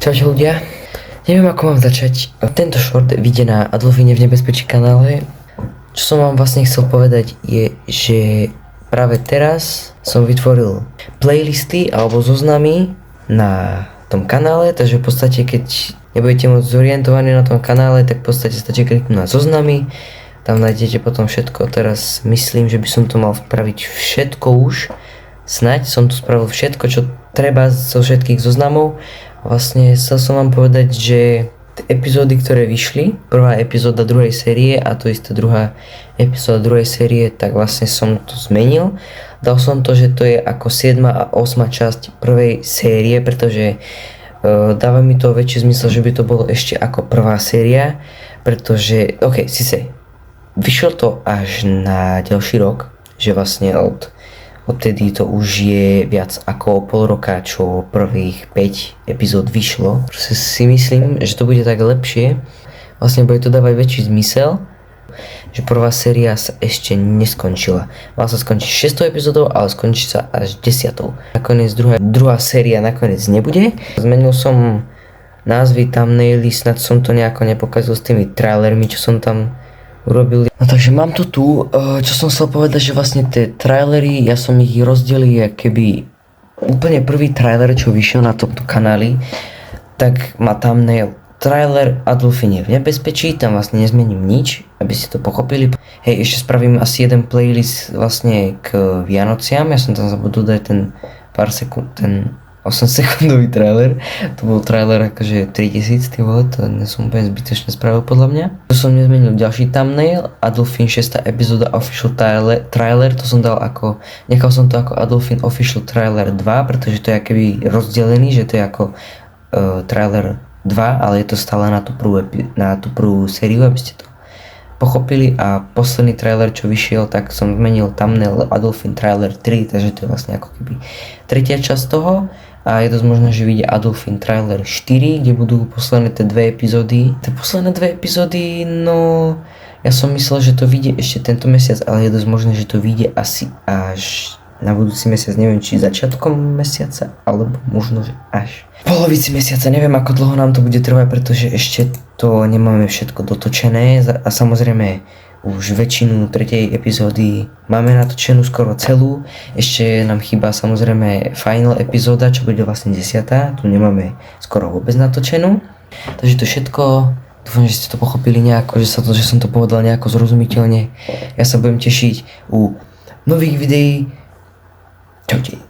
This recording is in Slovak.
Čaute ľudia, neviem ako mám začať. Tento short vyjde na Adolfine v nebezpečí kanále. Čo som vám vlastne chcel povedať je, že práve teraz som vytvoril playlisty alebo zoznamy na tom kanále, takže v podstate keď nebudete moc zorientovaní na tom kanále, tak v podstate stačí kliknúť na zoznamy. Tam nájdete potom všetko. Teraz myslím, že by som to mal spraviť všetko už. Snaď som tu spravil všetko, čo treba zo všetkých zoznamov. Vlastne chcel som vám povedať, že epizódy, ktoré vyšli, prvá epizóda druhej série a to isté druhá epizóda druhej série, tak vlastne som to zmenil. Dal som to, že to je ako 7. a 8. časť prvej série, pretože dáva mi to väčší zmysel, že by to bolo ešte ako prvá séria, pretože, síce vyšlo to až na ďalší rok, že vlastne odtedy to už je viac ako pol roka, čo prvých 5 epizód vyšlo. Proste si myslím, že to bude tak lepšie. Vlastne bude to dávať väčší zmysel, že prvá séria sa ešte neskončila. Mala sa skončiť 6. epizódou, ale skončí sa až 10. Nakoniec druhá séria nakoniec nebude. Zmenil som názvy, thumbnaily, snad som to nejako nepokazil s tými trailermi, čo som tam urobil. No takže mám to tu, čo som chcel povedať, že vlastne tie trailery, ja som ich rozdelil keby úplne prvý trailer, čo vyšiel na tomto kanáli, tak má thumbnail trailer Adolfine v nebezpečí, tam vlastne nezmením nič, aby ste to pochopili. Hej, ešte spravím asi jeden playlist vlastne k Vianociam, ja som tam zabudol dať ten 8 sekundový trailer, to bol trailer akože 3000, ty vole, to som úplne zbytočne spravil podľa mňa. To som nezmenil ďalší thumbnail, Adolfine 6. epizóda official trailer, to som dal ako, nechal som to ako Adolfine official trailer 2, pretože to je akoby rozdelený, že to je ako trailer 2, ale je to stále na tú prvú sériu, aby ste to pochopili. A posledný trailer, čo vyšiel, tak som zmenil thumbnail Adolfine trailer 3, takže to je vlastne ako keby tretia časť toho. A je dosť možné, že vyjde Adolfine trailer 4, kde budú posledné tie dve epizódy. Tie posledné dve epizódy, no ja som myslel, že to vyjde ešte tento mesiac, ale je dosť možné, že to vyjde asi až na budúci mesiac, neviem či začiatkom mesiaca, alebo možno, že až v polovici mesiaca, neviem ako dlho nám to bude trvať, pretože ešte to nemáme všetko dotočené a samozrejme už väčšinu tretej epizódy máme natočenú skoro celú, ešte nám chýba samozrejme final epizóda, čo bude vlastne 10. Tu nemáme skoro vôbec natočenú, takže to všetko. Dúfam, že ste to pochopili nejako, že som to povedal nejako zrozumiteľne. Ja sa budem tešiť u nových videí. Čaute.